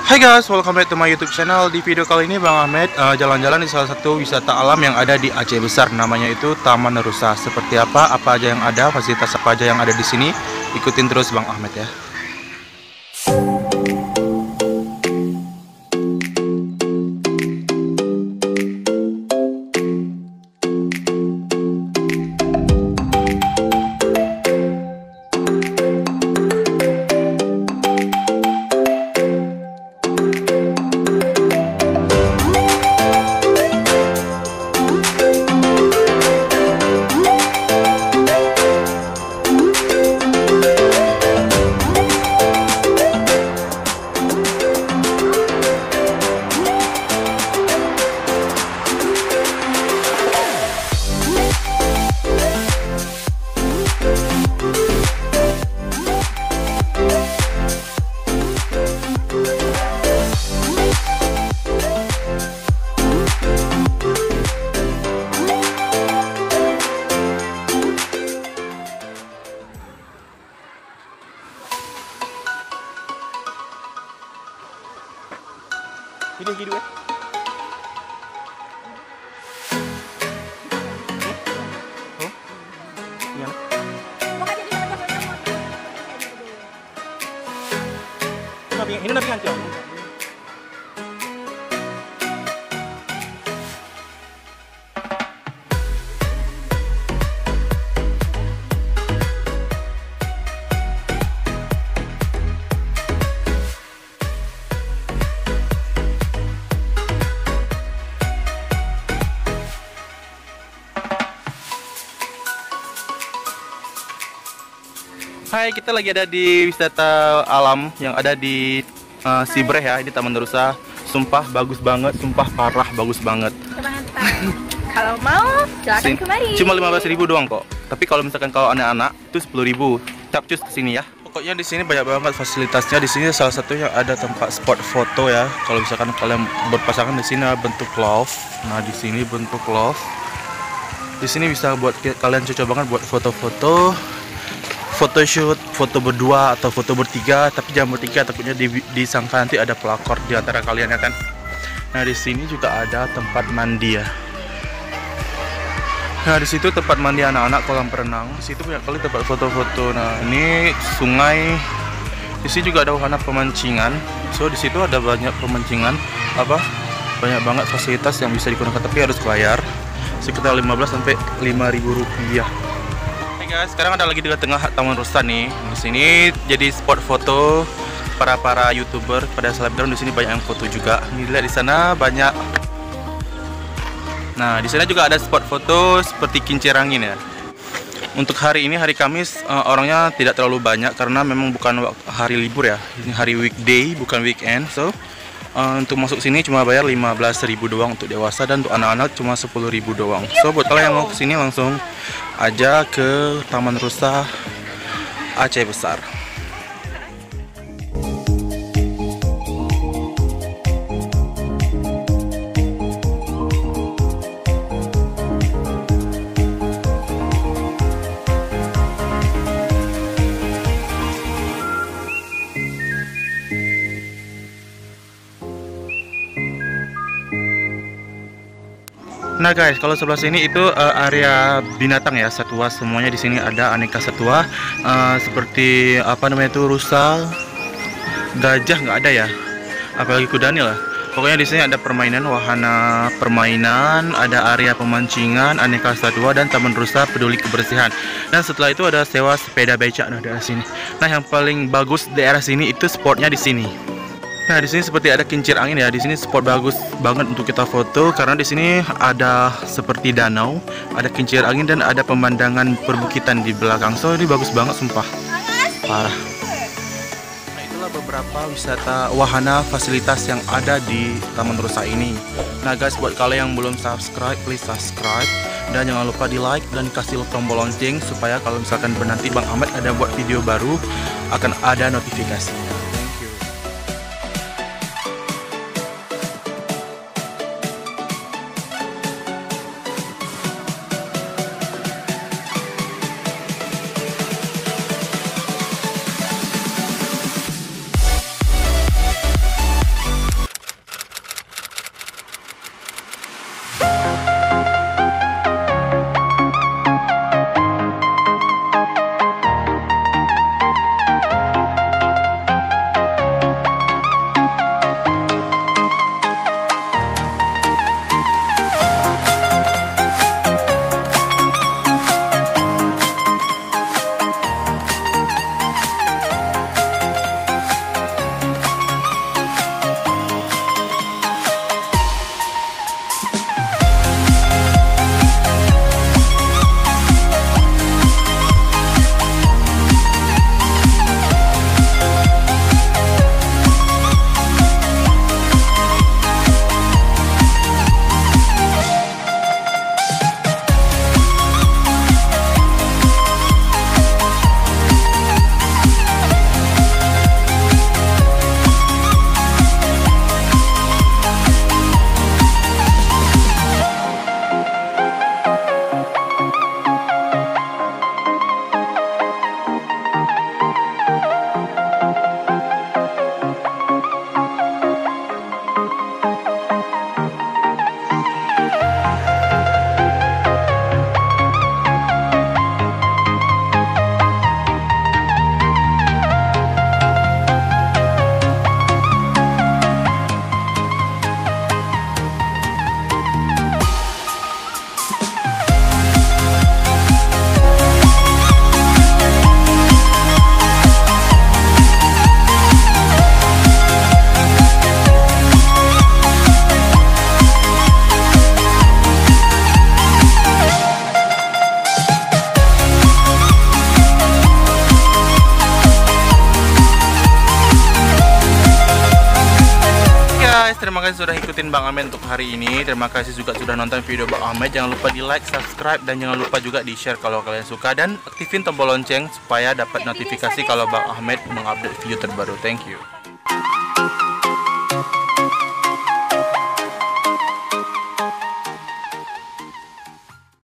Hai guys, welcome back to my YouTube channel. Di video kali ini Bang Ahmed jalan-jalan di salah satu wisata alam yang ada di Aceh Besar. Namanya itu Taman Rusa. Seperti apa aja yang ada, fasilitas apa aja yang ada di sini. Ikutin terus Bang Ahmed ya. Gini eh. Oh. Iya. Ini nabi ngancam. Hai, kita lagi ada di wisata alam yang ada di Sibreh ya, ini Taman Rusa. Sumpah bagus banget, sumpah parah bagus banget. Kalau mau, silakan kemari. Cuma 15.000 doang kok. Tapi kalau misalkan kalau anak-anak itu 10.000. Capcus kesini ya. Pokoknya di sini banyak banget fasilitasnya. Di sini salah satunya ada tempat spot foto ya. Kalau misalkan kalian berpasangan di sini bentuk love. Nah, di sini bentuk love. Di sini bisa buat kalian cocok banget buat foto-foto. Photoshoot, foto berdua atau foto bertiga, tapi jangan bertiga, takutnya disangka nanti ada pelakor di antara kalian ya kan. Nah, di sini juga ada tempat mandi ya. Nah, di situ tempat mandi anak-anak, kolam renang. Di situ banyak kali tempat foto-foto. Nah, ini sungai. Di sini juga ada wahana pemancingan. So, di situ ada banyak pemancingan, banyak banget fasilitas yang bisa digunakan, tapi harus bayar sekitar 15 sampai 5.000 rupiah. Guys, sekarang ada lagi di tengah Taman Rusa nih. Di sini jadi spot foto para YouTuber, pada selebgram. Di sini banyak yang foto juga. Nih, lihat di sana banyak. Nah, di sana juga ada spot foto seperti kincir angin ya. Untuk hari ini, hari Kamis, orangnya tidak terlalu banyak karena memang bukan hari libur ya. Ini hari weekday, bukan weekend. So, untuk masuk sini cuma bayar 15.000 doang untuk dewasa, dan untuk anak-anak cuma 10.000 doang. So, buat kalian yang mau kesini langsung aja ke Taman Rusa Aceh Besar. Nah guys, kalau sebelah sini itu area binatang ya, satwa semuanya di sini ada aneka satwa seperti rusa, gajah nggak ada ya, apalagi kudanil lah. Pokoknya di sini ada permainan, wahana permainan, ada area pemancingan, aneka satwa, dan Taman Rusa peduli kebersihan. Dan setelah itu ada sewa sepeda becak di daerah sini. Nah, yang paling bagus di daerah sini itu spotnya di sini. Nah, di sini seperti ada kincir angin ya. Di sini spot bagus banget untuk kita foto karena di sini ada seperti danau, ada kincir angin, dan ada pemandangan perbukitan di belakang. So, ini bagus banget sumpah. Parah. Nah, itulah beberapa wisata wahana fasilitas yang ada di Taman Rusa ini. Nah, guys, buat kalian yang belum subscribe, please subscribe, dan jangan lupa di like dan kasih tombol lonceng supaya kalau misalkan nanti Bang Ahmed ada buat video baru akan ada notifikasinya. guys, terima kasih sudah ikutin Bang Ahmed untuk hari ini. Terima kasih juga sudah nonton video Bang Ahmed. Jangan lupa di like, subscribe, dan jangan lupa juga di share kalau kalian suka. Dan aktifin tombol lonceng supaya dapat notifikasi kalau Bang Ahmed mengupdate video terbaru. Thank you.